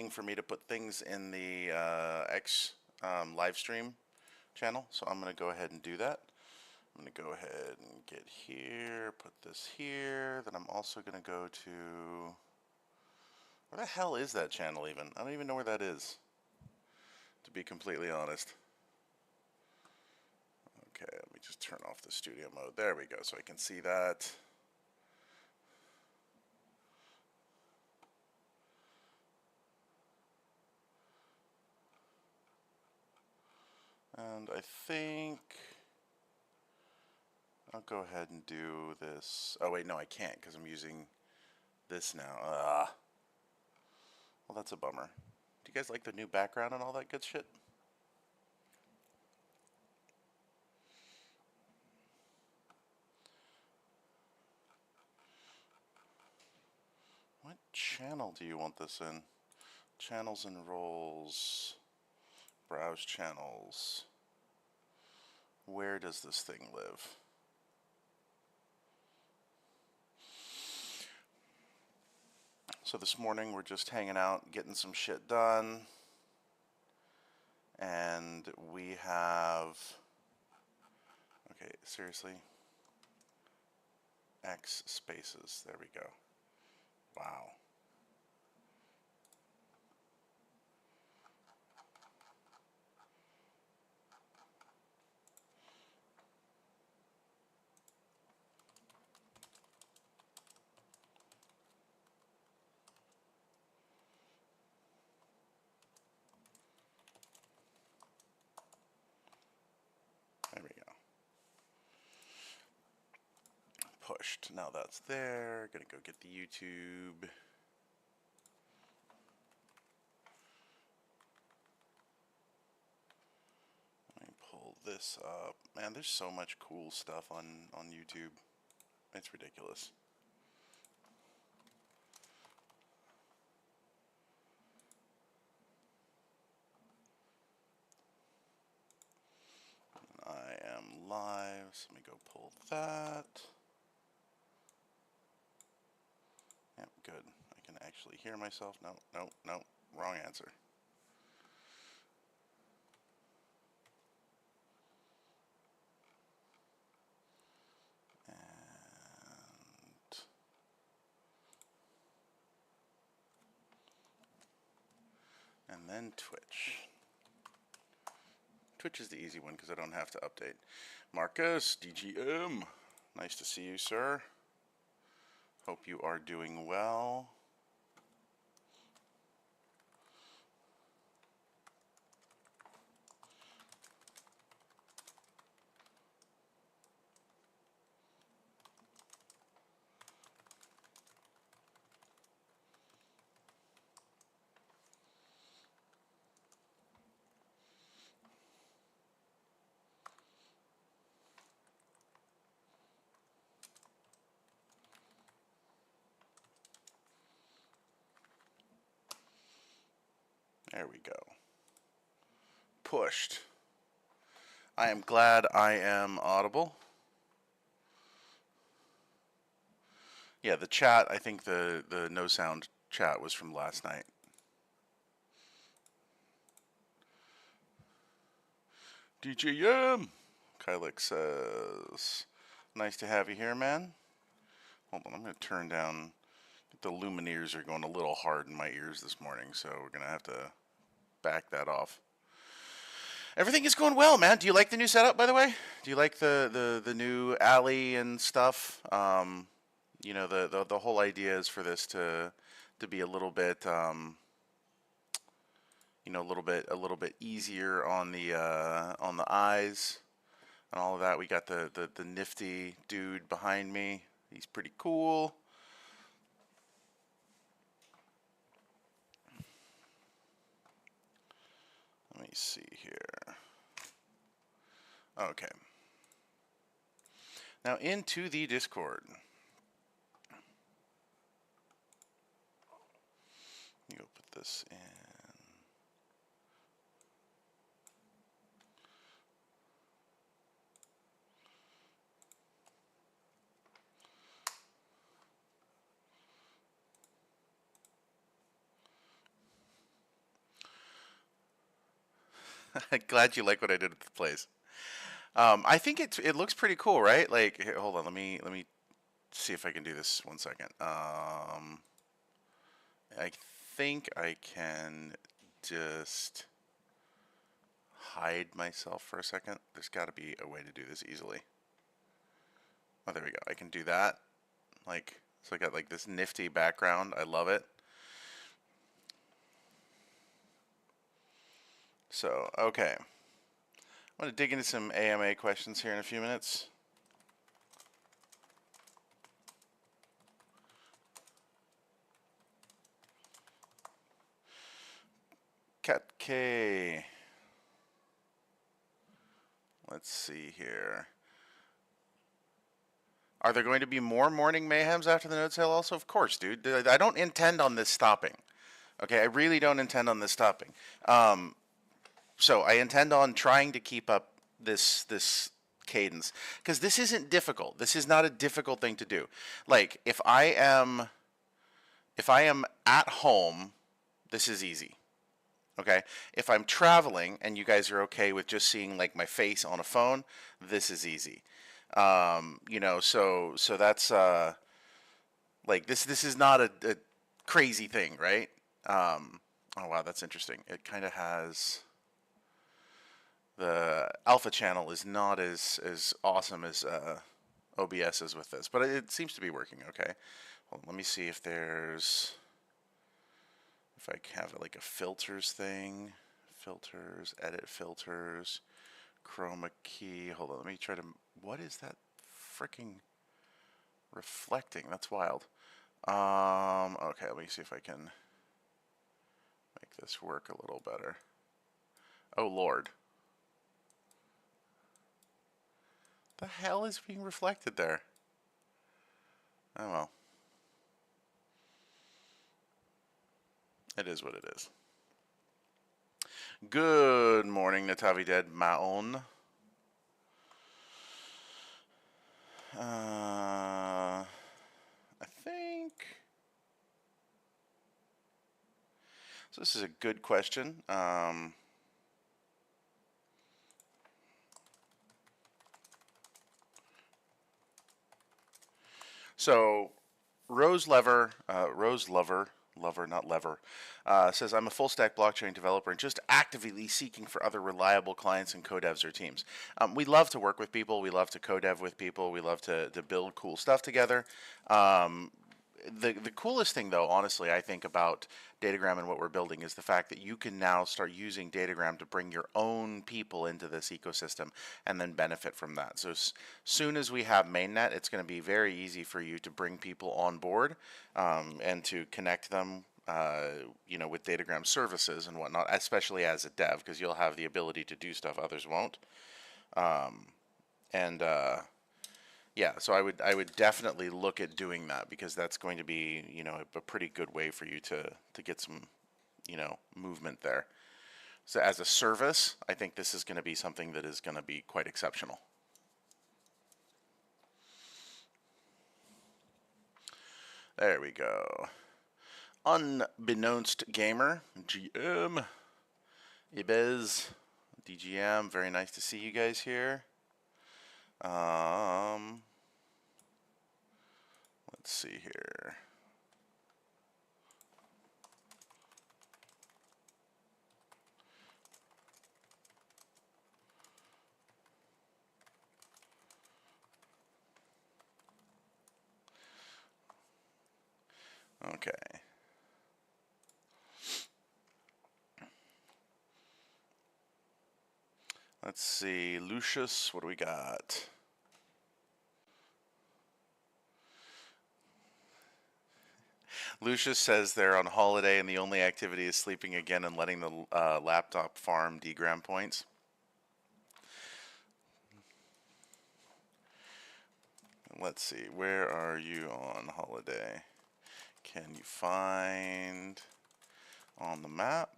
waiting for me to put things in the X live stream channel, so I'm going to go ahead and do that. I'm going to go ahead and get here, put this here, then I'm also going to go to, where the hell is that channel even? I don't even know where that is, to be completely honest. Okay, let me just turn off the studio mode. There we go, so I can see that. And I think I'll go ahead and do this. Oh wait, no, I can't because I'm using this now. Well, that's a bummer. Do you guys like the new background and all that good shit? What channel do you want this in? Channels and roles. Browse channels. Where does this thing live? So this morning we're just hanging out, getting some shit done. And we have, okay, seriously, X spaces, there we go. Wow. There we go. Pushed. Now that's there. Gonna go get the YouTube. Let me pull this up. Man, there's so much cool stuff on YouTube. It's ridiculous. I am live, so let me go pull that. Yep, good. I can actually hear myself. No, no, no, wrong answer. And then Twitch. Twitch is the easy one because I don't have to update. Marcus, DGM, nice to see you, sir. Hope you are doing well. There we go. Pushed. I am glad I am audible. Yeah, the chat, I think the no sound chat was from last night. DJM! Kylix says, nice to have you here, man. Hold on, I'm going to turn down. The Lumineers are going a little hard in my ears this morning, so we're going to have to back that off. Everything is going well, man. Do you like the new setup, by the way? Do you like the new alley and stuff? You know, the whole idea is for this to be a little bit, you know, a little bit easier on the eyes and all of that. We got the nifty dude behind me. He's pretty cool. Let me see here. Okay. Now into the Discord. You go put this in. Glad you like what I did with the plays. I think it looks pretty cool, right? Like, here, hold on, let me see if I can do this 1 second. I think I can just hide myself for a second. There's got to be a way to do this easily. Oh, there we go. I can do that. Like, so I got like this nifty background. I love it. So, okay. I'm going to dig into some AMA questions here in a few minutes. Cat K. Let's see here. Are there going to be more morning mayhems after the node sale also? Of course, dude. I don't intend on this stopping. Okay, I really don't intend on this stopping. So I intend on trying to keep up this cadence because this isn't difficult. This is not a difficult thing to do. Like if I am at home, this is easy. Okay, if I'm traveling and you guys are okay with just seeing like my face on a phone, this is easy. You know, so that's like this is not a crazy thing, right? Oh wow, that's interesting. It kind of has the alpha channel is not as awesome as OBS is with this, but it seems to be working okay. Well, let me see if there's if I have like a filters thing, filters, edit filters, chroma key. Hold on, let me try to. What is that freaking reflecting? That's wild. Okay, let me see if I can make this work a little better. Oh Lord. The hell is being reflected there? Oh well. It is what it is. Good morning, Natavi Dead Maon. I think. So this is a good question. So Rose Lover, not Lever, says, I'm a full stack blockchain developer and just actively seeking for other reliable clients and co-devs or teams. We love to work with people. We love to co-dev with people. We love to build cool stuff together. The coolest thing, though, honestly, I think about Datagram and what we're building is the fact that you can now start using Datagram to bring your own people into this ecosystem and then benefit from that. So as soon as we have mainnet, it's going to be very easy for you to bring people on board and to connect them you know, with Datagram services and whatnot, especially as a dev, because you'll have the ability to do stuff others won't. Yeah, so I would definitely look at doing that because that's going to be, you know, a pretty good way for you to get some, you know, movement there. So as a service, I think this is going to be something that is going to be quite exceptional. There we go. Unbeknownst Gamer, GM, Ibez, DGM, very nice to see you guys here. Let's see here. Okay. Let's see, Lucius, what do we got? Lucius says they're on holiday and the only activity is sleeping again and letting the laptop farm Dgram points. Let's see, where are you on holiday? Can you find on the map?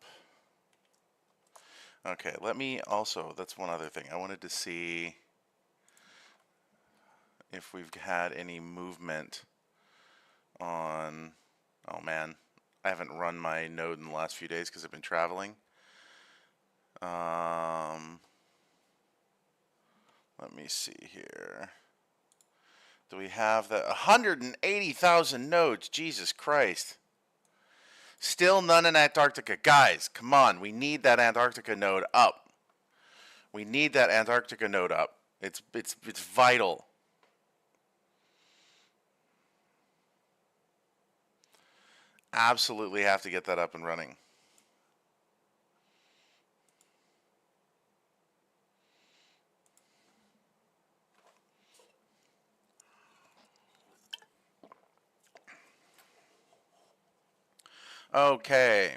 Okay, let me also, that's one other thing. I wanted to see if we've had any movement on, oh man, I haven't run my node in the last few days because I've been traveling. Let me see here. Do we have that? 180,000 nodes. Jesus Christ. Still none in Antarctica. Guys, come on. We need that Antarctica node up. We need that Antarctica node up. It's vital. Absolutely have to get that up and running. Okay.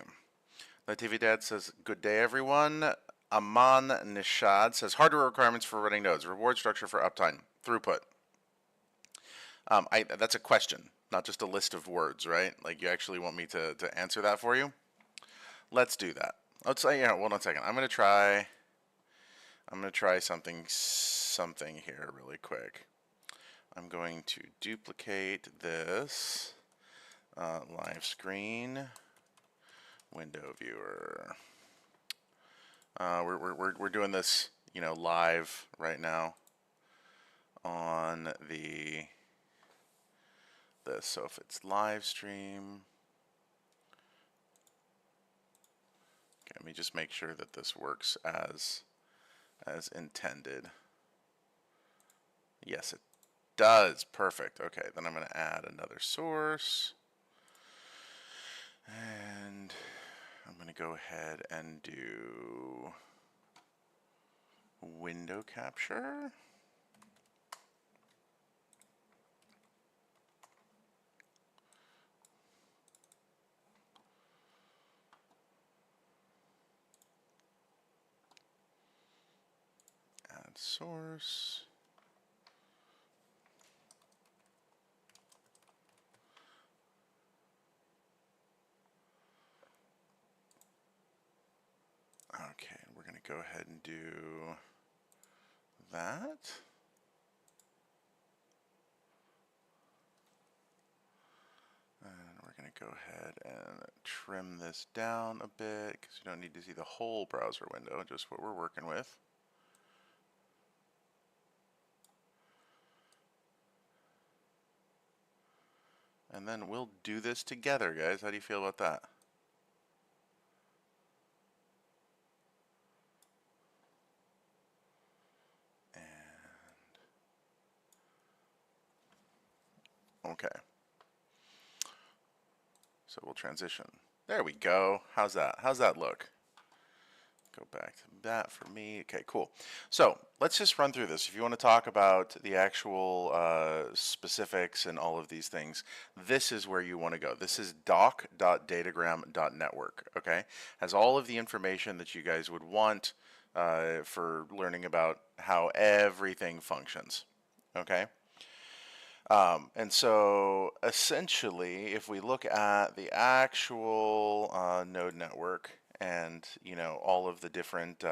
The TV Dad says, good day, everyone. Aman Nishad says, hardware requirements for running nodes, reward structure for uptime, throughput. That's a question, not just a list of words, right? Like, you actually want me to answer that for you? Let's do that. Let's say, yeah, hold on a second. I'm going to try something here really quick. I'm going to duplicate this live screen window viewer. We're doing this, you know, live right now on this. So if it's live stream, okay, let me just make sure that this works as intended. Yes, it does. Perfect. Okay, then I'm going to add another source. And I'm going to go ahead and do window capture. Add source. Okay, we're going to go ahead and do that. And we're going to go ahead and trim this down a bit because you don't need to see the whole browser window, just what we're working with. And then we'll do this together, guys. How do you feel about that? Okay. So we'll transition. There we go. How's that? How's that look? Go back to that for me. Okay, cool. So let's just run through this. If you want to talk about the actual specifics and all of these things, this is where you want to go. This is doc.datagram.network, okay? Has all of the information that you guys would want for learning about how everything functions, okay? And so essentially, if we look at the actual node network and, you know, all of the different,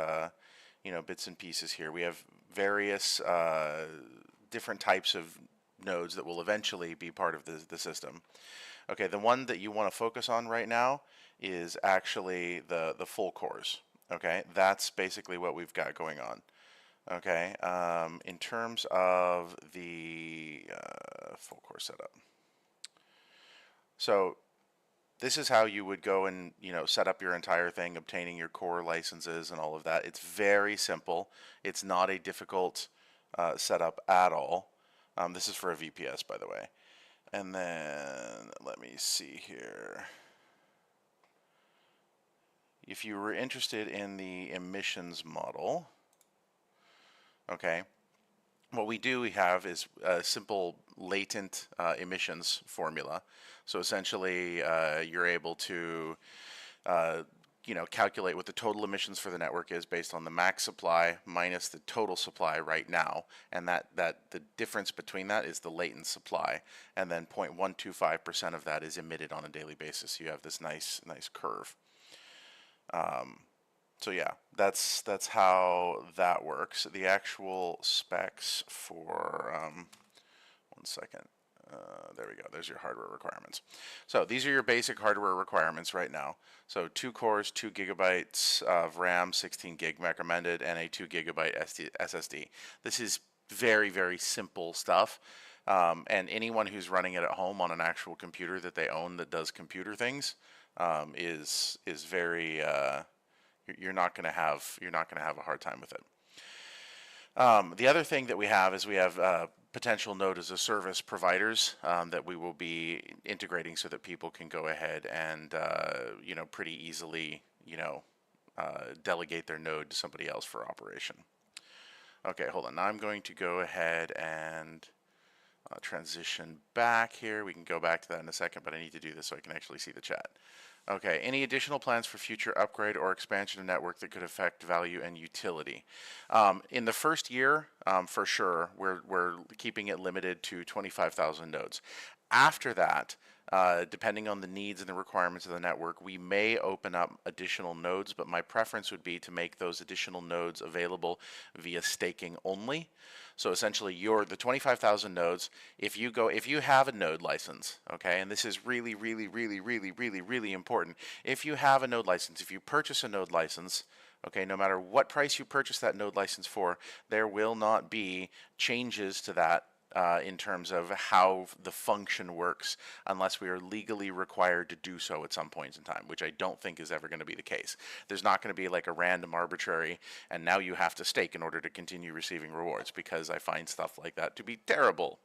you know, bits and pieces here, we have various different types of nodes that will eventually be part of the system. Okay, the one that you want to focus on right now is actually the full cores. Okay, that's basically what we've got going on. Okay, in terms of the full core setup. So this is how you would go and, you know, set up your entire thing, obtaining your core licenses and all of that. It's very simple. It's not a difficult setup at all. This is for a VPS, by the way. And then let me see here. If you were interested in the emissions model, okay, what we have is a simple latent emissions formula. So essentially, you're able to, you know, calculate what the total emissions for the network is based on the max supply minus the total supply right now, and that the difference between that is the latent supply, and then 0.125% of that is emitted on a daily basis. So you have this nice curve. So yeah, that's how that works. The actual specs for one second. There we go. There's your hardware requirements. So these are your basic hardware requirements right now. So 2 cores, 2 gigabytes of RAM, 16 gig recommended, and a 2 gigabyte SSD. This is very, very simple stuff. And anyone who's running it at home on an actual computer that they own that does computer things is very you're not going to have a hard time with it. The other thing that we have is we have potential Node as a service providers that we will be integrating so that people can go ahead and pretty easily delegate their node to somebody else for operation. Okay, hold on. Now I'm going to go ahead and transition back here. We can go back to that in a second, but I need to do this so I can actually see the chat. Okay, any additional plans for future upgrade or expansion of network that could affect value and utility? In the first year, for sure, we're keeping it limited to 25,000 nodes. After that, depending on the needs and the requirements of the network, we may open up additional nodes, but my preference would be to make those additional nodes available via staking only. So essentially, the 25,000 nodes, if you have a node license, okay, and this is really, really, really, really, really, really important. If you have a node license, if you purchase a node license, okay, no matter what price you purchase that node license for, there will not be changes to that in terms of how the function works unless we are legally required to do so at some point in time, which I don't think is ever going to be the case. There's not going to be like a random arbitrary and now you have to stake in order to continue receiving rewards, because I find stuff like that to be terrible.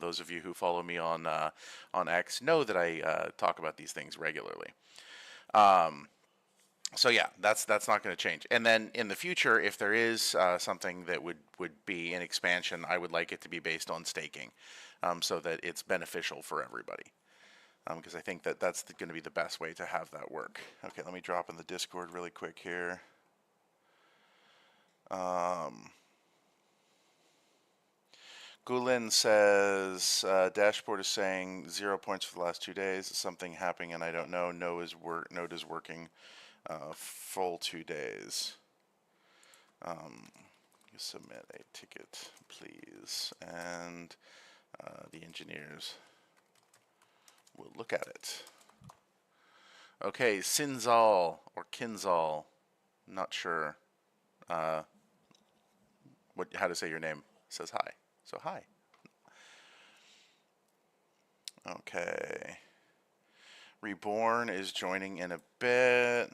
Those of you who follow me on X know that I talk about these things regularly. So yeah, that's not going to change. And then in the future, if there is something that would be an expansion, I would like it to be based on staking, so that it's beneficial for everybody. Because I think that that's going to be the best way to have that work. Okay, let me drop in the Discord really quick here. Gulin says, dashboard is saying 0 points for the last 2 days. Something happening and I don't know. Node is working full 2 days. You submit a ticket, please, and the engineers will look at it. Okay, Sinzal or Kinzal, not sure how to say your name, says hi. So hi. Okay. Reborn is joining in a bit.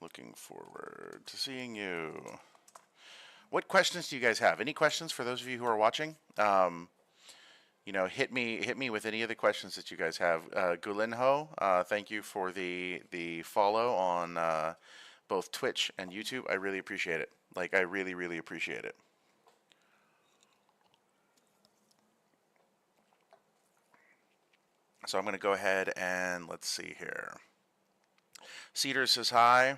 Looking forward to seeing you. What questions do you guys have? Any questions for those of you who are watching? Hit me with any of the questions that you guys have. Gulinho, thank you for the follow on both Twitch and YouTube. I really appreciate it. Like, I really, really appreciate it. So I'm going to go ahead and let's see here. Cedar says hi.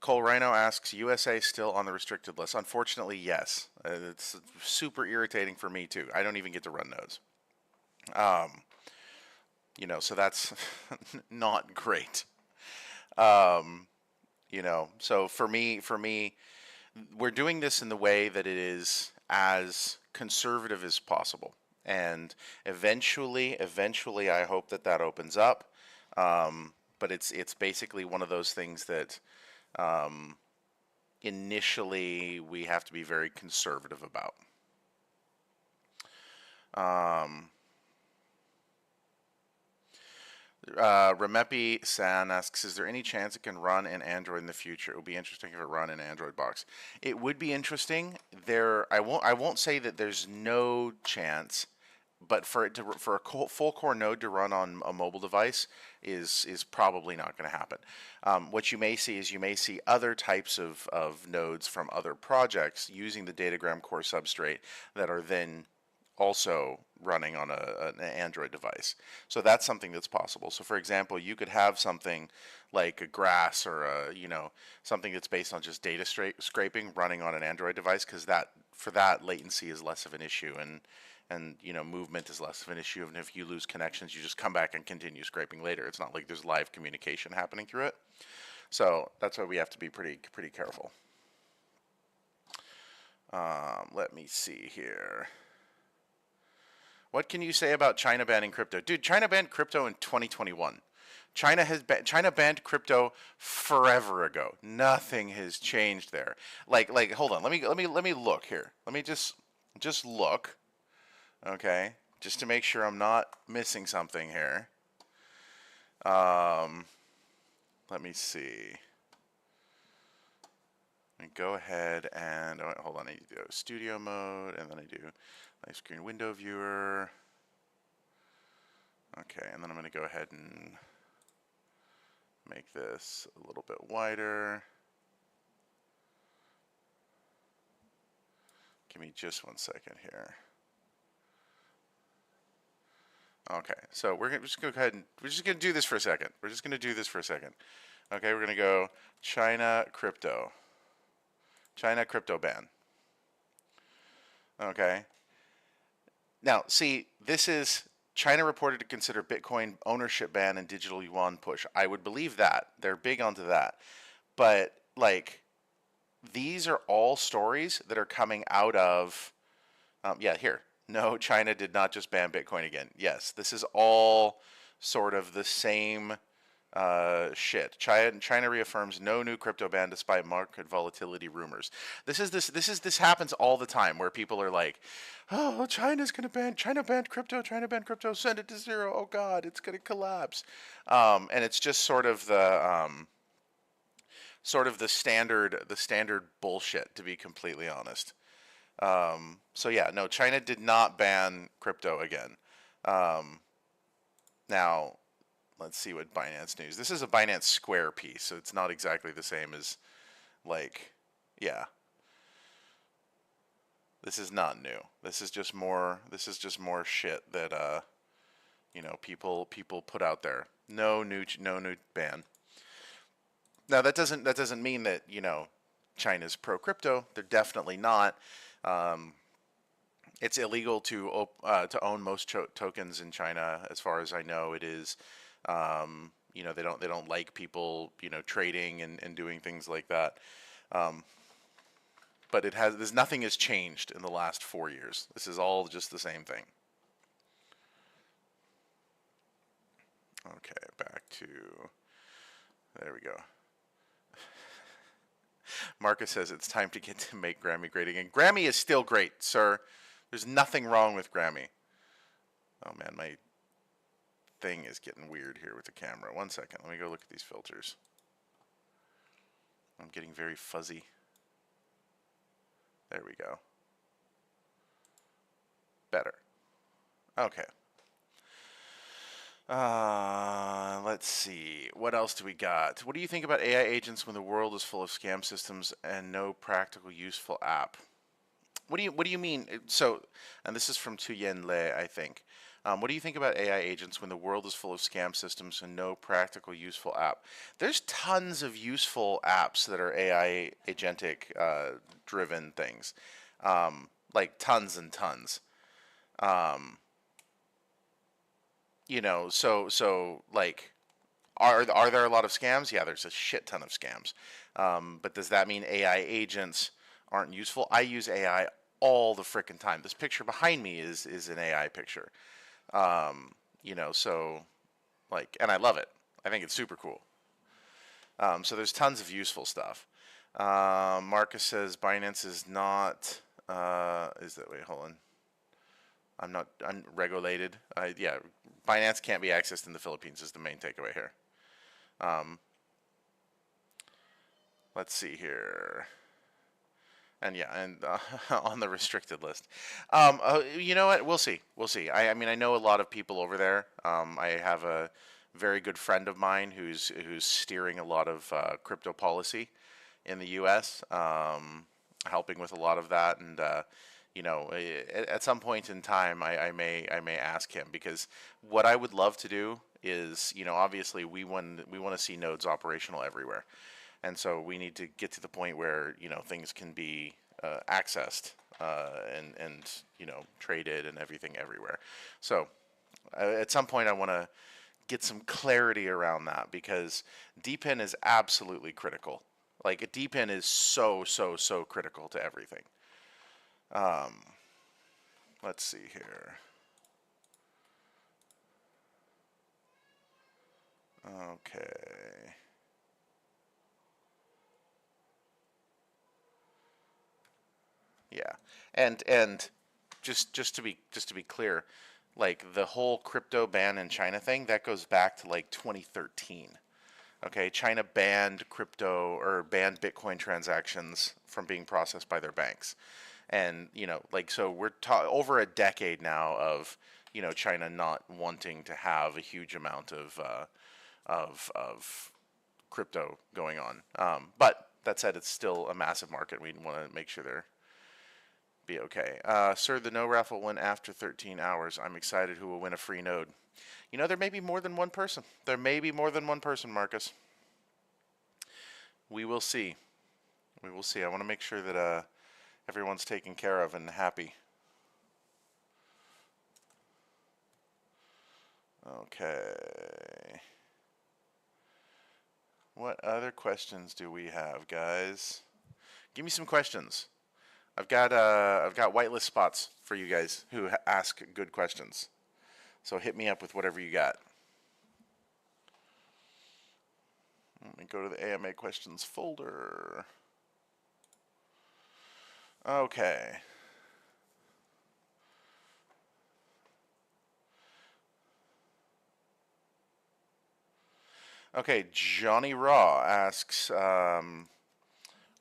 Cole Rhino asks, USA still on the restricted list? Unfortunately, yes. It's super irritating for me too. I don't even get to run nodes. So that's not great. So for me, we're doing this in the way that it is as conservative as possible. And eventually, I hope that opens up. But it's basically one of those things that initially we have to be very conservative about. Remepi San asks, is there any chance it can run in Android in the future? It would be interesting if it run in Android box. It would be interesting. I won't say that there's no chance, but for a full core node to run on a mobile device is probably not going to happen. What you may see is other types of nodes from other projects using the Datagram core substrate that are then also running on an Android device. So that's something that's possible. So for example, you could have something like a Grass or something that's based on just data scraping running on an Android device, because for that latency is less of an issue, and movement is less of an issue. And if you lose connections, you just come back and continue scraping later. It's not like there's live communication happening through it. So that's why we have to be pretty careful. Let me see here. What can you say about China banning crypto? Dude, China banned crypto in 2021. China banned crypto forever ago. Nothing has changed there. Like hold on. Let me look here. Let me just look. Okay? Just to make sure I'm not missing something here. Let me see. Let me go ahead and hold on. I do studio mode, and then I do live screen window viewer. Okay, and then I'm going to go ahead and make this a little bit wider. Give me just 1 second here. Okay, so we're just going to go ahead and we're just going to do this for a second. We're just going to do this for a second. Okay, we're going to go China crypto. China crypto ban. Okay. Now, see, this is China reported to consider Bitcoin ownership ban and digital yuan push. I would believe that. They're big onto that. But, like, these are all stories that are coming out of, yeah, here. No, China did not just ban Bitcoin again. Yes, this is all sort of the same shit. China reaffirms no new crypto ban despite market volatility rumors. This happens all the time where people are like, "Oh, China banned crypto. China banned crypto. Send it to zero. Oh God, it's gonna collapse." And it's just sort of the standard bullshit, to be completely honest. So yeah, no, China did not ban crypto again. Now, let's see what Binance News. This is a Binance Square piece, so it's not exactly the same as, like, yeah. This is not new. This is just more shit that you know, people put out there. No new ban. Now that doesn't mean that, you know, China's pro crypto. They're definitely not. It's illegal to own most tokens in China, as far as I know. It is. You know, they don't like people, you know, trading and doing things like that. But nothing has changed in the last 4 years. This is all just the same thing. Okay, back to, there we go. Marcus says it's time to get to make Grammy great again. Grammy is still great, sir. There's nothing wrong with Grammy. Oh man, my thing is getting weird here with the camera. 1 second, let me go look at these filters. I'm getting very fuzzy. There we go. Better. Okay. Let's see. What else do we got? What do you think about AI agents when the world is full of scam systems and no practical useful app? What do you mean? So, and this is from Tuyen Le, I think. What do you think about AI agents when the world is full of scam systems and no practical useful app? There's tons of useful apps that are AI agentic driven things, like tons and tons. You know, so like, are there a lot of scams? Yeah, there's a shit ton of scams. But does that mean AI agents aren't useful? I use AI all the frickin' time. This picture behind me is an AI picture. You know, so like, and I love it. I think it's super cool. So there's tons of useful stuff. Marcus says Binance is not, wait, hold on. I'm not unregulated. Yeah, Binance can't be accessed in the Philippines is the main takeaway here. Let's see here. And yeah, and on the restricted list. You know what? We'll see. We'll see. I mean, I know a lot of people over there. I have a very good friend of mine who's steering a lot of crypto policy in the U.S., helping with a lot of that. And you know, at some point in time, I may ask him, because what I would love to do is, you know, obviously we want to see nodes operational everywhere. And so we need to get to the point where, you know, things can be accessed and you know, traded and everything everywhere. So at some point I want to get some clarity around that, because DePIN is absolutely critical. Like, DePIN is so critical to everything. Let's see here. Okay. Yeah, and just to be clear, like the whole crypto ban in China thing that goes back to like 2013. Okay, China banned crypto or banned Bitcoin transactions from being processed by their banks, and like so we're over a decade now of China not wanting to have a huge amount of crypto going on. But that said, it's still a massive market. We want to make sure they're be okay. Sir, the no raffle went after 13 hours. I'm excited who will win a free node. There may be more than one person. There may be more than one person, Marcus. We will see. We will see. I want to make sure that everyone's taken care of and happy. Okay. What other questions do we have, guys? Give me some questions. I've got whitelist spots for you guys who ask good questions. So hit me up with whatever you got. Let me go to the AMA questions folder. Okay. Okay, Johnny Raw asks,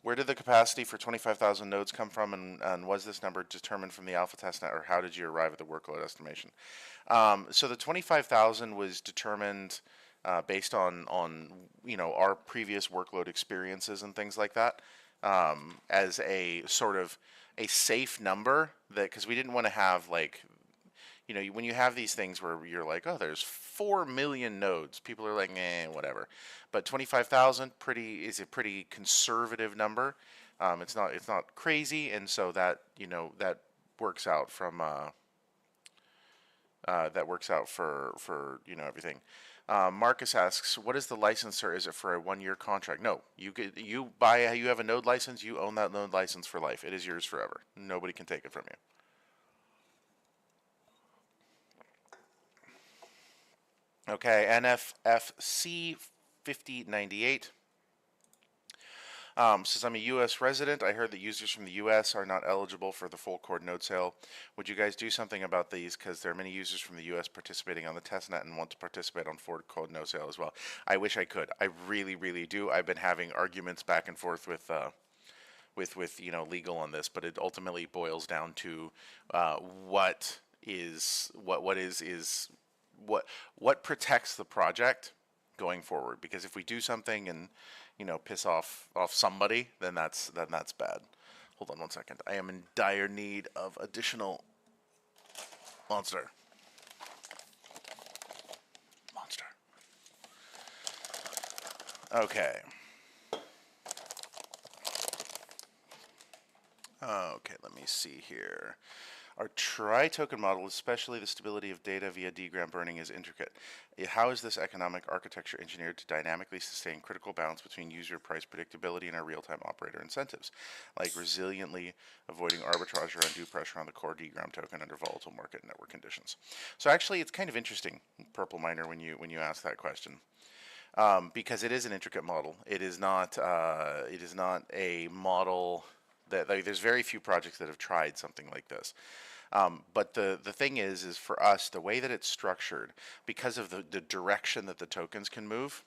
where did the capacity for 25,000 nodes come from, and was this number determined from the alpha testnet, or how did you arrive at the workload estimation? So the 25,000 was determined based on our previous workload experiences and things like that, as a sort of a safe number, that because we didn't want to have like when you have these things where you're like, oh, there's 4 million nodes, people are like, whatever. But 25,000 is a pretty conservative number. It's not crazy, and so that that works out from that works out for everything. Marcus asks, what is the licensor? Is it for a 1-year contract? No, you have a node license, you own that node license for life. It is yours forever. Nobody can take it from you. Okay, NFFC 5098 says, I'm a U.S. resident. I heard that users from the U.S. are not eligible for the full core node sale. Would you guys do something about these? Because there are many users from the U.S. participating on the testnet and want to participate on full core node sale as well. I wish I could. I really, really do. I've been having arguments back and forth with legal on this, but it ultimately boils down to what protects the project going forward. Because if we do something and piss off somebody, then that's bad. Hold on one second. I am in dire need of additional monster. Okay. Okay, let me see here. Our tri-token model, especially the stability of data via DGram burning, is intricate. How is this economic architecture engineered to dynamically sustain critical balance between user price predictability and our real-time operator incentives, like resiliently avoiding arbitrage or undue pressure on the core DGram token under volatile market network conditions? So actually, it's kind of interesting, Purple Miner, when you ask that question. Because it is an intricate model. It is not a model that, like, there's very few projects that have tried something like this. But the thing is for us, the way that it's structured, because of the direction that the tokens can move,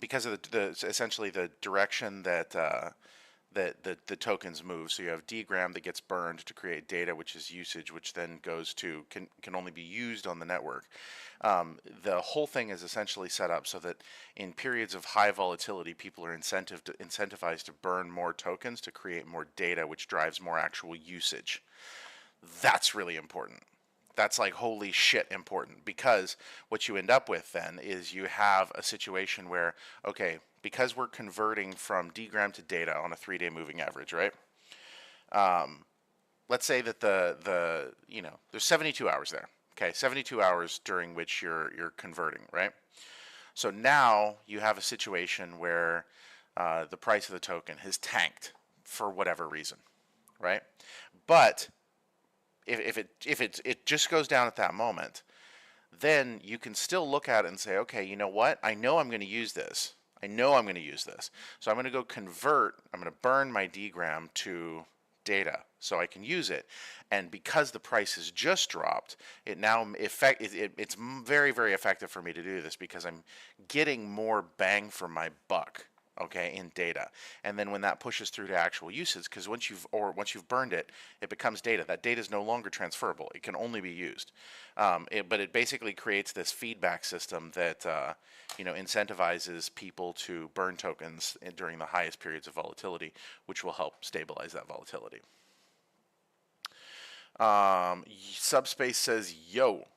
because of essentially the direction that the tokens move. So you have DGram that gets burned to create data, which is usage, which then goes to can only be used on the network. The whole thing is essentially set up so that in periods of high volatility, people are incentivized to burn more tokens to create more data, which drives more actual usage. That's really important. That's like holy shit important, because what you end up with then is you have a situation where, okay, because we're converting from DGram to data on a 3-day moving average, right? Let's say that there's 72 hours there. Okay, 72 hours during which you're converting, right? So now you have a situation where the price of the token has tanked for whatever reason, right? But if it just goes down at that moment, then you can still look at it and say, okay, you know what? I know I'm going to use this. I know I'm going to use this. So I'm going to go convert, I'm going to burn my DGram to data so I can use it. And because the price has just dropped, it's very, very effective for me to do this because I'm getting more bang for my buck, okay, in data. And then when that pushes through to actual uses, because once you've burned it, it becomes data. That data is no longer transferable. It can only be used. But it basically creates this feedback system that incentivizes people to burn tokens during the highest periods of volatility, which will help stabilize that volatility. Subspace says, yo.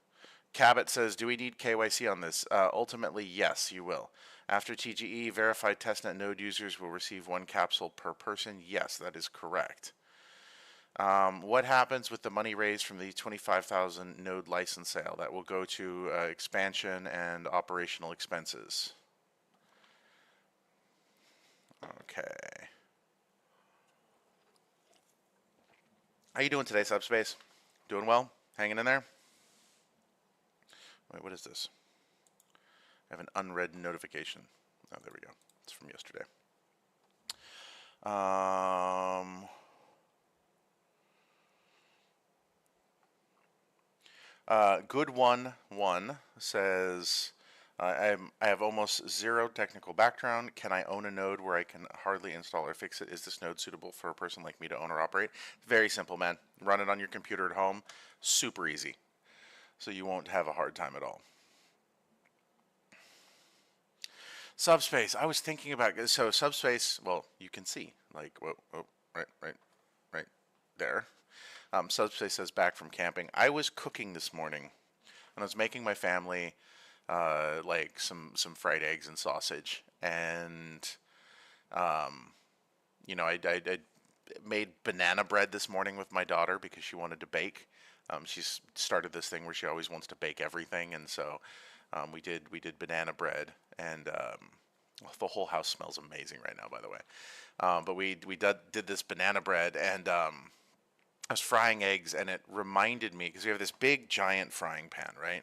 Cabot says, do we need KYC on this? Ultimately, yes, you will. After TGE, verified testnet node users will receive 1 capsule per person. Yes, that is correct. What happens with the money raised from the 25,000 node license sale? That will go to expansion and operational expenses. Okay. How you doing today, Subspace? Doing well? Hanging in there? Wait, what is this? I have an unread notification. Oh, there we go. It's from yesterday. Good one says, I have almost zero technical background. Can I own a node where I can hardly install or fix it? Is this node suitable for a person like me to own or operate? Very simple, man. Run it on your computer at home. Super easy. So you won't have a hard time at all. Subspace. I was thinking about, so Subspace, well, you can see, like, right there. Subspace says back from camping. I was cooking this morning, and I was making my family like some fried eggs and sausage, and I made banana bread this morning with my daughter because she wanted to bake. She's started this thing where she always wants to bake everything, and so we did banana bread, and the whole house smells amazing right now, by the way. But we did this banana bread, and I was frying eggs, and it reminded me, because we have this big giant frying pan, right?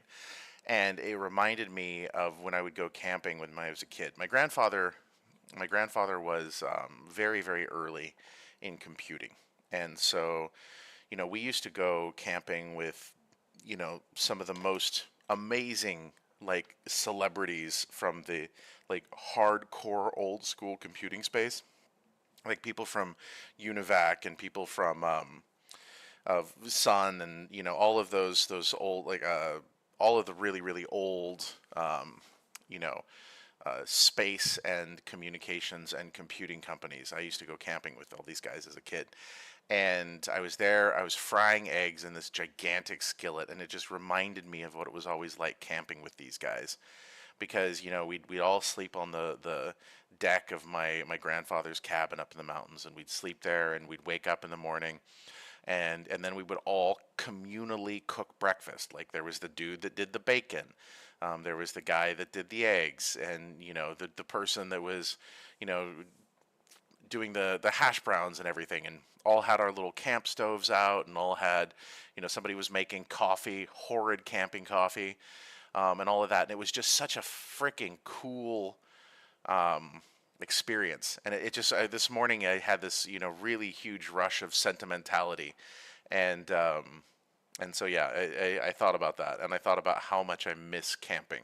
And it reminded me of when I would go camping when I was a kid. My grandfather was very, very early in computing, and so we used to go camping with some of the most amazing like celebrities from the like hardcore old school computing space, like people from Univac and people from of Sun, and all of those old like all of the really, really old space and communications and computing companies. I used to go camping with all these guys as a kid. And I was there, I was frying eggs in this gigantic skillet, and it just reminded me of what it was always like camping with these guys. Because, we'd all sleep on the deck of my grandfather's cabin up in the mountains, and we'd sleep there, and we'd wake up in the morning, and then we would all communally cook breakfast. Like, there was the dude that did the bacon, there was the guy that did the eggs, and, the person that was, doing the hash browns and everything, and all had our little camp stoves out, and all had, somebody was making coffee, horrid camping coffee, and all of that. And it was just such a freaking cool experience. And it just, this morning I had this, really huge rush of sentimentality. And so, yeah, I thought about that. And I thought about how much I miss camping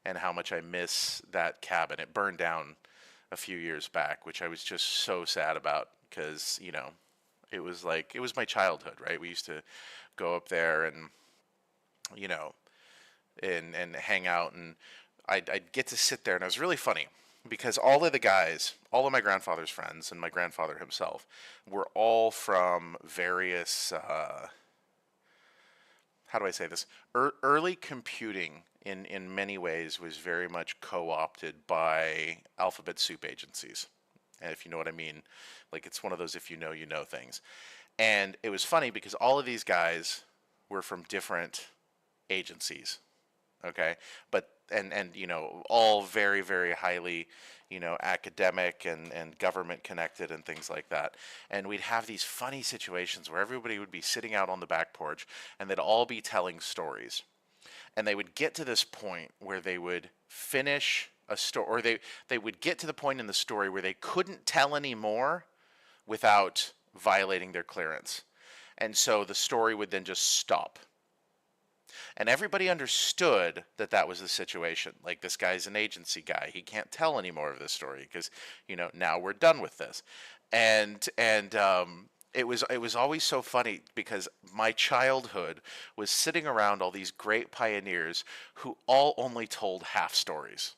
and how much I miss that cabin. It burned down a few years back, which I was just so sad about because, it was my childhood, right? We used to go up there and, and hang out, and I'd get to sit there, and it was really funny because all of the guys, all of my grandfather's friends and my grandfather himself were all from various, how do I say this? Early computing in many ways was very much co-opted by alphabet soup agencies. And if you know what I mean, like it's one of those if you know things. And it was funny because all of these guys were from different agencies, okay? But and all very, very highly, academic and government connected and things like that. And we'd have these funny situations where everybody would be sitting out on the back porch and they'd all be telling stories. and they would get to this point where they would finish a story, or they would get to the point in the story where they couldn't tell anymore without violating their clearance. And so the story would then just stop. And everybody understood that that was the situation. Like, this guy's an agency guy. He can't tell any more of this story because, now we're done with this. And it was always so funny because my childhood was sitting around all these great pioneers who all only told half stories.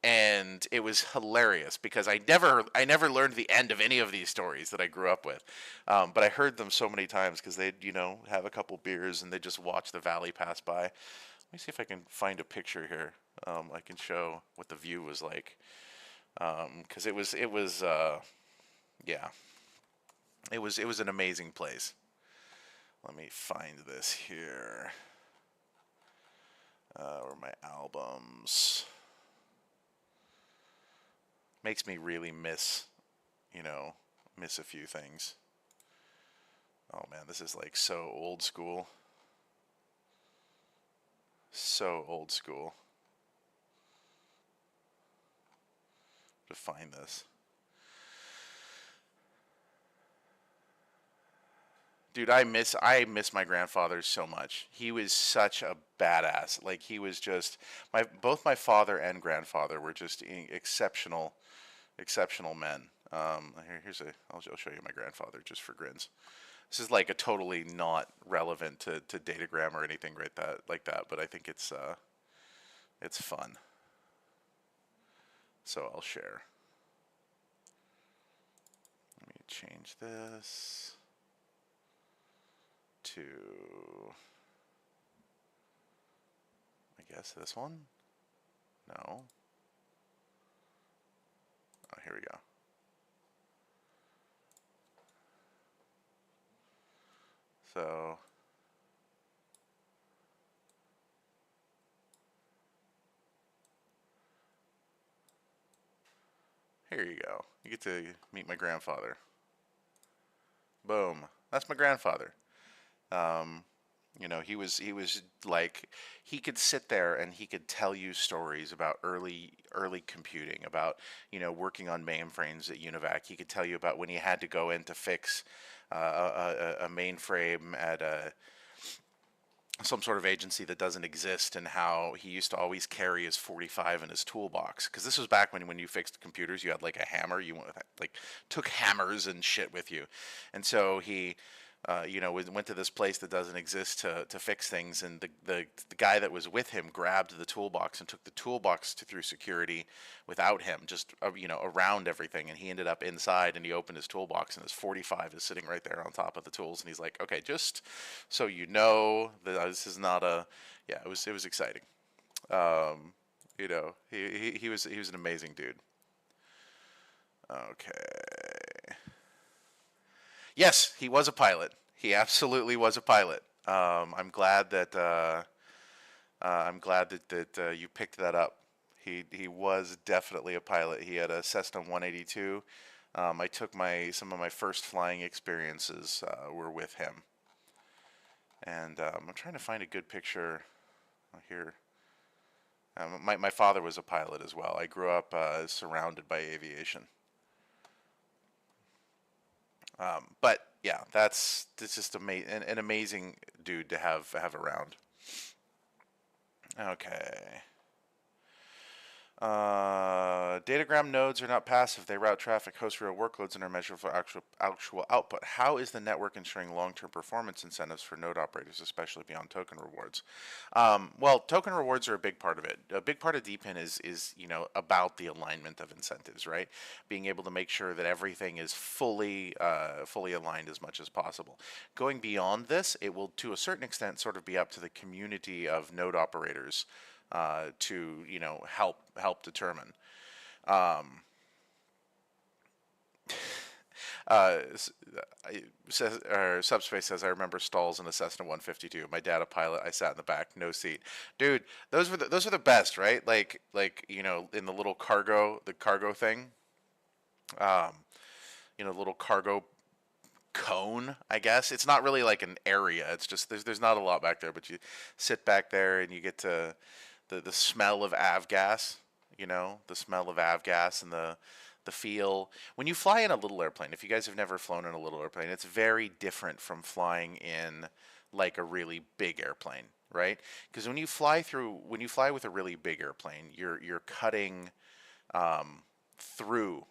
And it was hilarious because I never learned the end of any of these stories that I grew up with, but I heard them so many times because they'd have a couple beers and they just watch the valley pass by. Let me see if I can find a picture here. I can show what the view was like, because it was yeah, it was an amazing place. Let me find this here. Where are my albums? Makes me really miss a few things. Oh man, this is like so old school. So old school. To find this. Dude, I miss my grandfather so much. He was such a badass. Like, he was just both my father and grandfather were just exceptional men. I'll show you my grandfather just for grins. This is like a totally not relevant to datagram or anything like that, but I think it's fun. So I'll share. Let me change this to, I guess, this one? No. Oh, here we go. So here you go. You get to meet my grandfather. Boom. That's my grandfather. He was like, he could sit there and he could tell you stories about early computing, about working on mainframes at UNIVAC. He could tell you about when he had to go in to fix a mainframe at some sort of agency that doesn't exist, and how he used to always carry his 45 in his toolbox, because this was back when you fixed computers, you had like a hammer, took hammers and shit with you. And so he went to this place that doesn't exist to fix things, and the guy that was with him grabbed the toolbox and took the toolbox through security without him, just around everything, and he ended up inside, and he opened his toolbox and his 45 is sitting right there on top of the tools, and he's like, okay, just so you know that this is not a, yeah, it was exciting. He was an amazing dude. Okay. Yes, he was a pilot. He absolutely was a pilot. I'm glad that you picked that up. He was definitely a pilot. He had a Cessna 182. I took some of my first flying experiences were with him. And I'm trying to find a good picture here. My father was a pilot as well. I grew up surrounded by aviation. But yeah, that's just an amazing dude to have around. Okay. Datagram nodes are not passive. They route traffic, host real workloads, and are measured for actual output. How is the network ensuring long-term performance incentives for node operators, especially beyond token rewards? Well, token rewards are a big part of it. A big part of DePIN is about the alignment of incentives, right? Being able to make sure that everything is fully aligned as much as possible. Going beyond this, it will, to a certain extent, sort of be up to the community of node operators to help determine. Subspace says, I remember stalls in a Cessna 152. My dad a pilot. I sat in the back, no seat. Dude, those are the best, right? Like in the little cargo thing. The little cargo cone, I guess. It's not really like an area. It's just there's not a lot back there, but you sit back there and you get to the smell of avgas, the smell of avgas and the feel. When you fly in a little airplane, if you guys have never flown in a little airplane, it's very different from flying in like a really big airplane, right? Because when you fly with a really big airplane, you're cutting through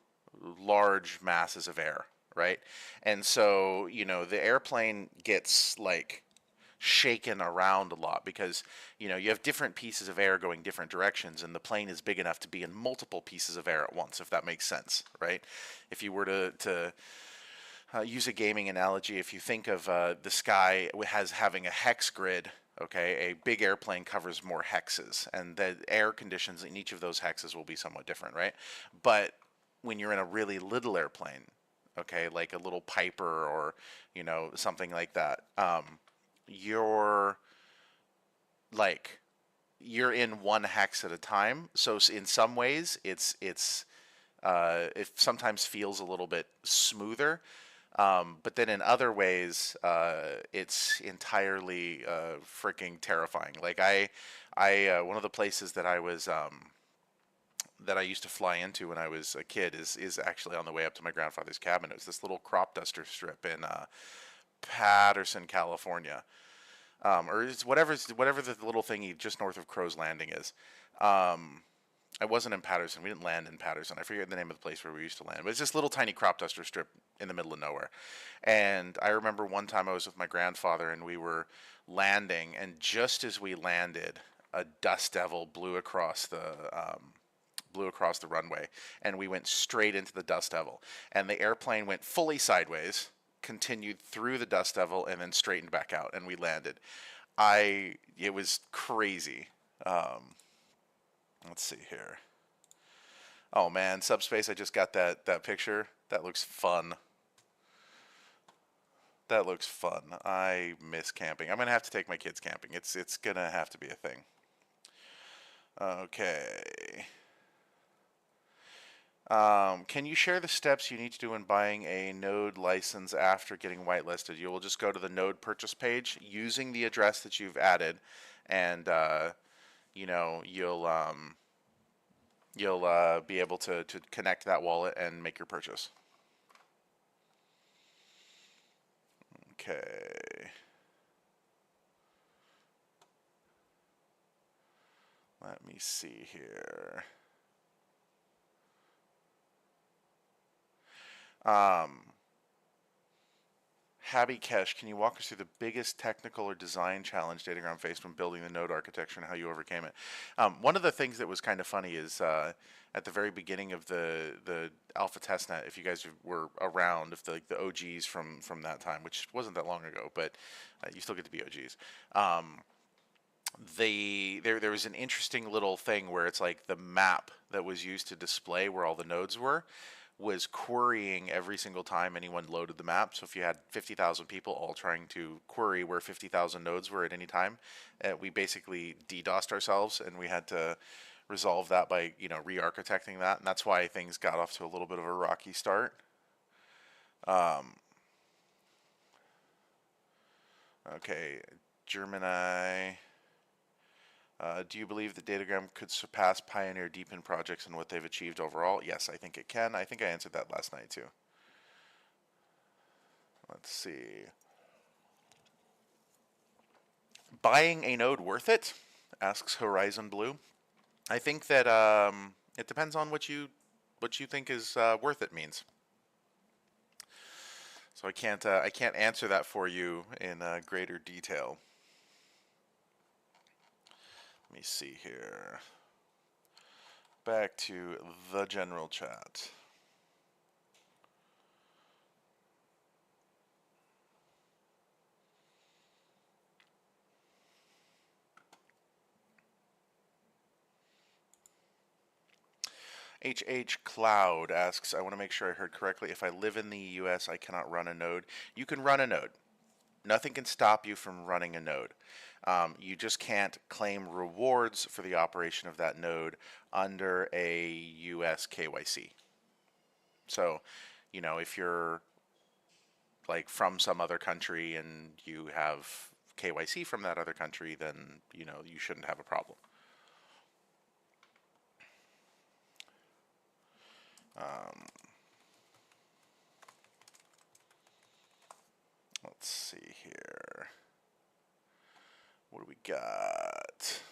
large masses of air, right? And so, the airplane gets like shaken around a lot because, you have different pieces of air going different directions, and the plane is big enough to be in multiple pieces of air at once, if that makes sense, right? If you were to use a gaming analogy, if you think of the sky having a hex grid, okay, a big airplane covers more hexes, and the air conditions in each of those hexes will be somewhat different, right? But when you're in a really little airplane, okay, like a little Piper or something like that, you're like you're in one hex at a time. So in some ways, it sometimes feels a little bit smoother. But then in other ways, it's entirely freaking terrifying. Like one of the places that I used to fly into when I was a kid is actually on the way up to my grandfather's cabin. It was this little crop duster strip in Patterson, California, or it's whatever the little thingy just north of Crow's Landing is. I wasn't in Patterson. We didn't land in Patterson. I forget the name of the place where we used to land. But it's this little tiny crop duster strip in the middle of nowhere. And I remember one time I was with my grandfather and we were landing, and just as we landed, a dust devil blew across the runway, and we went straight into the dust devil. And the airplane went fully sideways, continued through the dust devil, and then straightened back out, and we landed. It was crazy. Let's see here. Oh man, Subspace, I just got that picture. That looks fun. That looks fun. I miss camping. I'm gonna have to take my kids camping. It's gonna have to be a thing. Okay. Can you share the steps you need to do when buying a node license after getting whitelisted? You will just go to the node purchase page using the address that you've added, and you'll be able to connect that wallet and make your purchase. Okay. Let me see here. Habby Kesh, can you walk us through the biggest technical or design challenge Datagram faced when building the node architecture and how you overcame it? One of the things that was kind of funny is at the very beginning of the alpha testnet, if you guys were around, if the OGs from that time, which wasn't that long ago, but you still get to be OGs. There was an interesting little thing where it's like the map that was used to display where all the nodes was querying every single time anyone loaded the map. So if you had 50,000 people all trying to query where 50,000 nodes were at any time, we basically DDoSed ourselves, and we had to resolve that by re-architecting that, and that's why things got off to a little bit of a rocky start. Okay, Gemini. Do you believe that Datagram could surpass Pioneer DePIN projects and what they've achieved overall? Yes, I think it can. I think I answered that last night too. Let's see. Buying a node worth it? Asks Horizon Blue. I think that it depends on what you think is worth it means. So I can't answer that for you in greater detail. Let me see here. Back to the general chat. HH Cloud asks, I want to make sure I heard correctly. If I live in the US, I cannot run a node. You can run a node. Nothing can stop you from running a node. You just can't claim rewards for the operation of that node under a US KYC. So, if you're like from some other country and you have KYC from that other country, then you know you shouldn't have a problem. Let's see here. What do we got?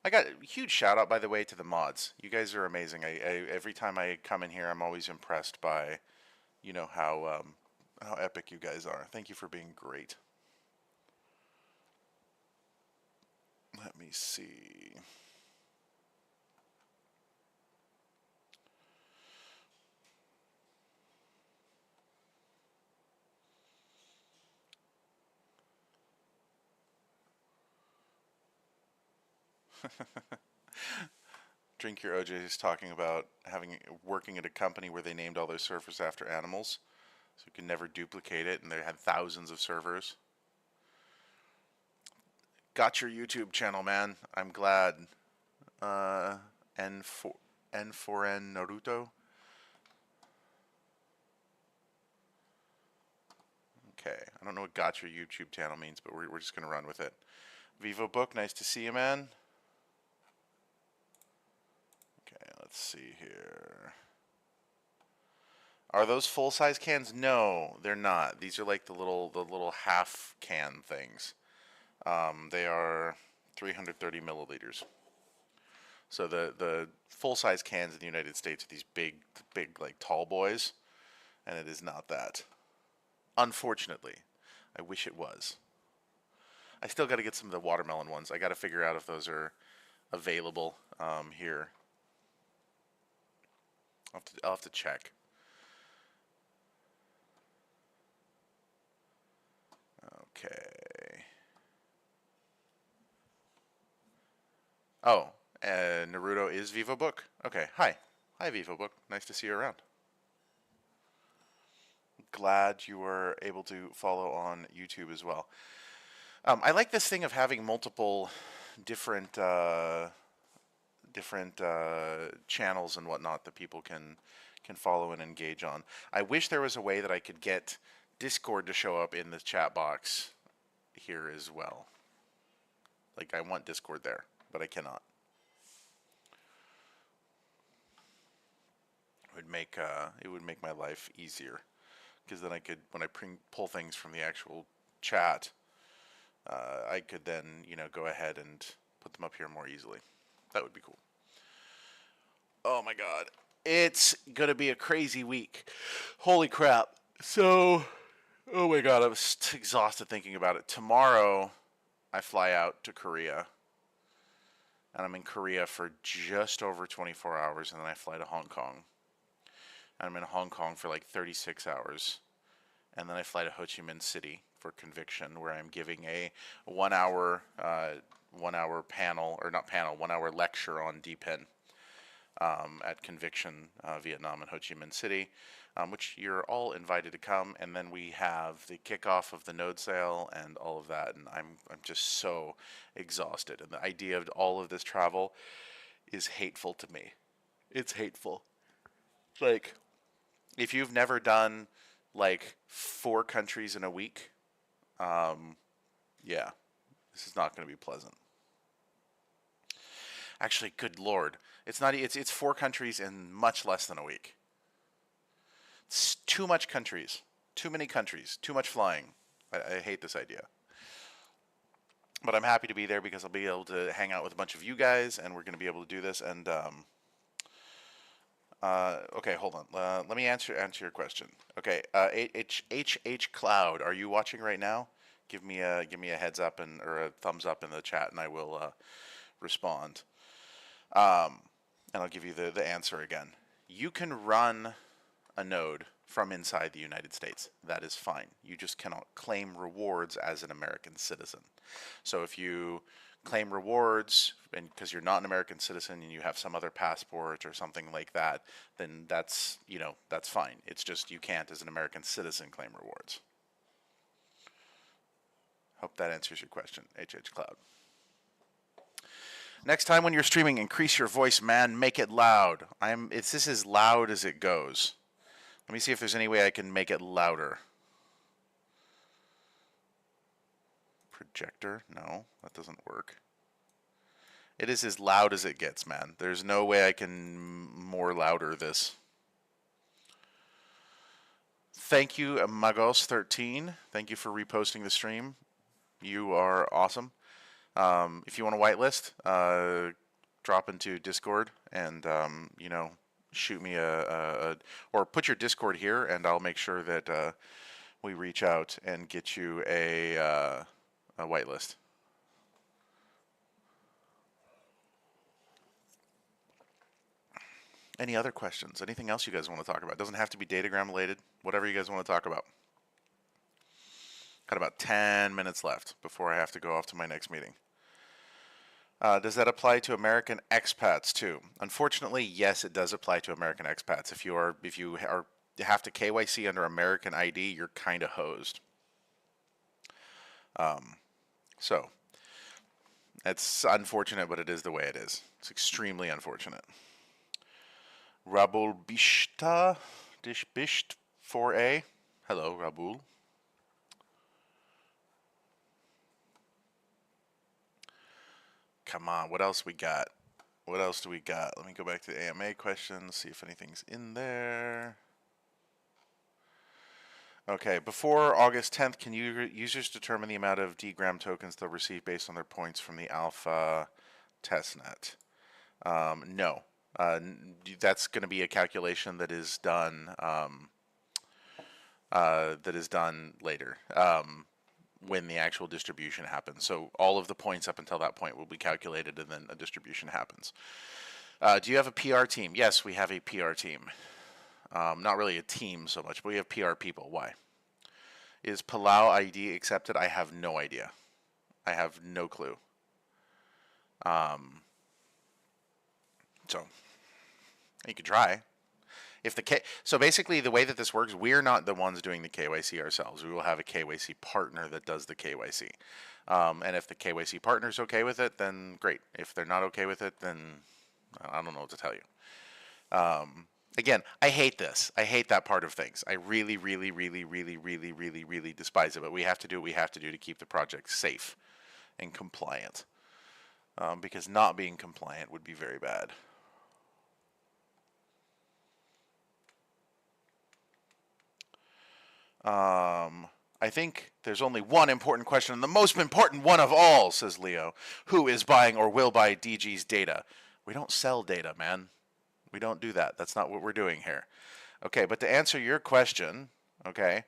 I got a huge shout out, by the way, to the mods. You guys are amazing. Every time I come in here, I'm always impressed by, you know, how epic you guys are. Thank you for being great. Let me see. Drink Your OJ is talking about working at a company where they named all their servers after animals, so you can never duplicate it, and they had thousands of servers. Got your YouTube channel, man. I'm glad. N4N Naruto. Okay, I don't know what got your YouTube channel means, but we're just gonna run with it. Vivo Book, nice to see you, man. Okay, let's see here. Are those full-size cans? No, they're not. These are like the little half can things. They are 330 milliliters. So the full-size cans in the United States are these big like tall boys, and it is not that. Unfortunately, I wish it was. I still got to get some of the watermelon ones. I got to figure out if those are available here. I'll have to check. Okay. Oh, Naruto is Vivo Book? Okay, hi. Hi, Vivo Book. Nice to see you around. Glad you were able to follow on YouTube as well. I like this thing of having multiple different channels and whatnot that people can follow and engage on. I wish there was a way that I could get Discord to show up in the chat box here as well. Like, I want Discord there, but I cannot. It would make my life easier, because then I could, when I pull things from the actual chat, I could then, you know, go ahead and put them up here more easily. That would be cool. Oh my god. It's gonna be a crazy week. Holy crap. So, oh my god, I was exhausted thinking about it. Tomorrow, I fly out to Korea. And I'm in Korea for just over 24 hours, and then I fly to Hong Kong. And I'm in Hong Kong for like 36 hours. And then I fly to Ho Chi Minh City for Conviction, where I'm giving a 1 hour panel, or not panel, 1 hour lecture on DePIN at Conviction Vietnam in Ho Chi Minh City, which you're all invited to come. And then we have the kickoff of the node sale and all of that. And I'm just so exhausted. And the idea of all of this travel is hateful to me. It's hateful. Like, if you've never done like 4 countries in a week, yeah, this is not going to be pleasant. Actually, good lord, it's not. It's 4 countries in much less than a week. It's too much countries, too many countries, too much flying. I hate this idea. But I'm happy to be there because I'll be able to hang out with a bunch of you guys, and we're going to be able to do this. And okay, hold on. Let me answer your question. Okay, HH Cloud, are you watching right now? Give me a heads up or a thumbs up in the chat, and I will respond. And I'll give you the answer again. You can run a node from inside the United States. That is fine. You just cannot claim rewards as an American citizen. So if you claim rewards, and because you're not an American citizen and you have some other passport or something like that, then that's fine. It's just you can't, as an American citizen, claim rewards. Hope that answers your question, HH Cloud. Next time when you're streaming, increase your voice, man. Make it loud. This is as loud as it goes. Let me see if there's any way I can make it louder. Projector? No, that doesn't work. It is as loud as it gets, man. There's no way I can more louder this. Thank you, Magos13. Thank you for reposting the stream. You are awesome. If you want a whitelist, drop into Discord and, you know, shoot me or put your Discord here, and I'll make sure that we reach out and get you a whitelist. Any other questions? Anything else you guys want to talk about? It doesn't have to be datagram related. Whatever you guys want to talk about. Got about 10 minutes left before I have to go off to my next meeting. Does that apply to American expats too? Unfortunately, yes, it does apply to American expats. If you have to KYC under American ID, you're kind of hosed. So it's unfortunate, but it is the way it is. It's extremely unfortunate. Rabul Bishta Dishbisht 4A. Hello, Rabul. Come on, what else we got? What else do we got? Let me go back to the AMA questions, see if anything's in there. Okay, before August 10th, can users determine the amount of DGram tokens they'll receive based on their points from the alpha testnet? No. That's going to be a calculation that is done later. When the actual distribution happens. So all of the points up until that point will be calculated, and then a distribution happens. Do you have a PR team? Yes, we have a PR team. Not really a team so much, but we have PR people. Why? Is Palau ID accepted? I have no idea. I have no clue. So you could try. So basically, the way that this works, we're not the ones doing the KYC ourselves. We will have a KYC partner that does the KYC. And if the KYC partner is okay with it, then great. If they're not okay with it, then I don't know what to tell you. Again, I hate this. I hate that part of things. I really, really, really, really, really, really, really despise it. But we have to do what we have to do to keep the project safe and compliant. Because not being compliant would be very bad. I think there's only one important question, and the most important one of all, says Leo. Who is buying or will buy DG's data? We don't sell data, man. We don't do that. That's not what we're doing here. Okay, but to answer your question, okay,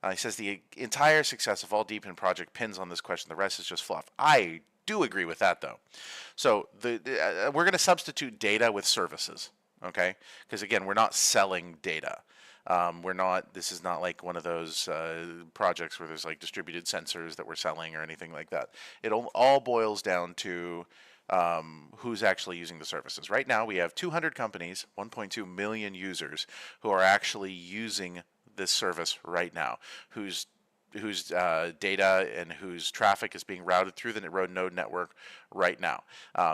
he says the entire success of all DePIN project pins on this question. The rest is just fluff. I do agree with that, though. So we're going to substitute data with services, okay? Because, again, we're not selling data. This is not like one of those projects where there's like distributed sensors that we're selling or anything like that. It all boils down to who's actually using the services. Right now we have 200 companies, 1.2 million users who are actually using this service right now, whose data and whose traffic is being routed through the node network right now.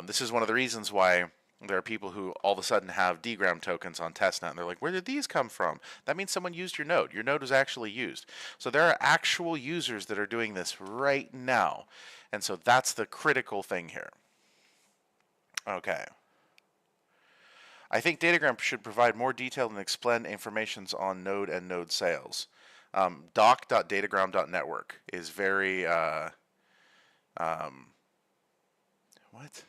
This is one of the reasons why there are people who all of a sudden have DGram tokens on testnet, and they're like, where did these come from? That means someone used your node. Your node was actually used. So there are actual users that are doing this right now. And so that's the critical thing here. Okay. I think Datagram should provide more detailed and explained information on node and node sales. Doc.datagram.network is very... what?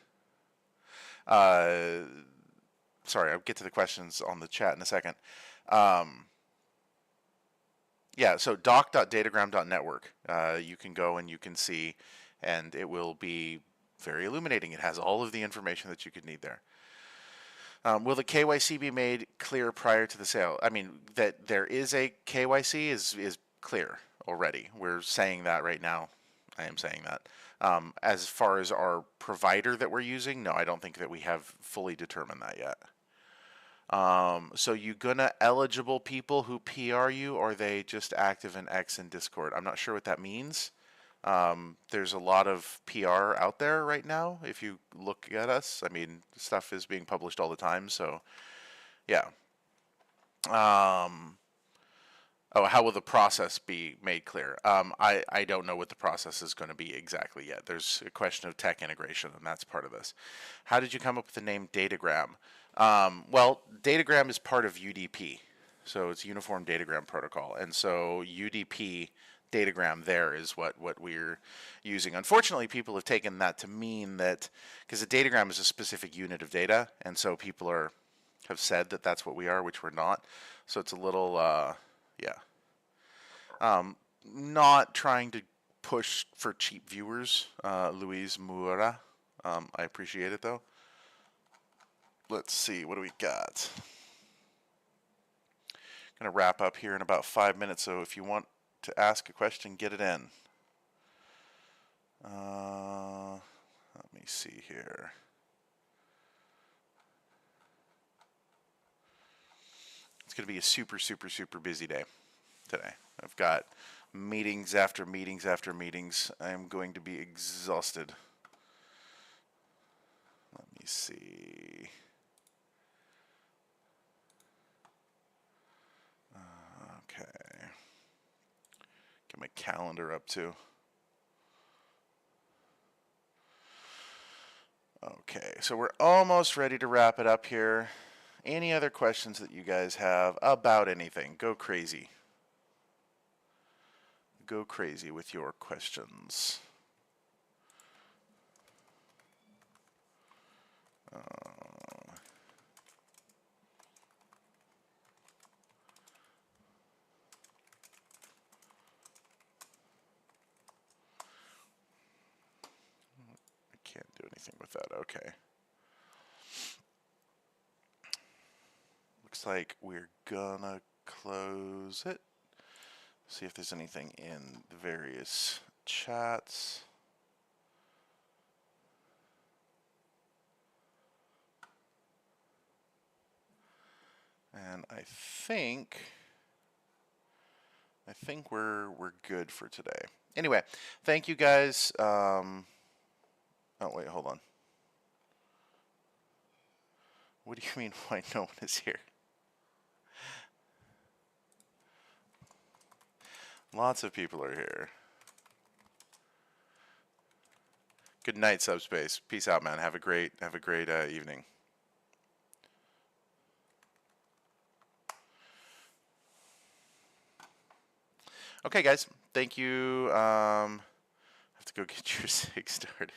Sorry, I'll get to the questions on the chat in a second. Yeah, so doc.datagram.network. You can go and you can see, and it will be very illuminating. It has all of the information that you could need there. Will the KYC be made clear prior to the sale? I mean, that there is a KYC is clear already. We're saying that right now. I am saying that. As far as our provider that we're using, no, I don't think that we have fully determined that yet. So you gonna eligible people who PR you, or are they just active in X and Discord? I'm not sure what that means. There's a lot of PR out there right now. If you look at us, I mean, stuff is being published all the time. So, yeah. Oh, how will the process be made clear? I don't know what the process is going to be exactly yet. There's a question of tech integration, and that's part of this. How did you come up with the name Datagram? Well, Datagram is part of UDP, so it's Uniform Datagram Protocol, and so UDP Datagram there is what we're using. Unfortunately, people have taken that to mean that, because a datagram is a specific unit of data, and so people have said that that's what we are, which we're not. So it's a little, yeah. Not trying to push for cheap viewers, Luis Moura. I appreciate it though. Let's see, what do we got? Gonna wrap up here in about 5 minutes, so if you want to ask a question, get it in. Let me see here. It's gonna be a super, super, super busy day today. I've got meetings after meetings after meetings. I'm going to be exhausted. Let me see. Okay. Get my calendar up too. Okay, so we're almost ready to wrap it up here. Any other questions that you guys have about anything? Go crazy. Go crazy with your questions. I can't do anything with that. Okay. Looks like we're gonna close it. See if there's anything in the various chats. And I think we're good for today. Anyway, thank you guys. Oh wait, hold on. What do you mean why no one is here? Lots of people are here. Good night, Subspace. Peace out, man. Have a great evening. Okay, guys. Thank you. I have to go get your SIG started.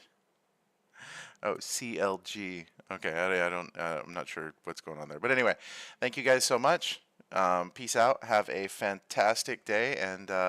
Oh, CLG. Okay, I don't. I'm not sure what's going on there. But anyway, thank you guys so much. Peace out. Have a fantastic day, and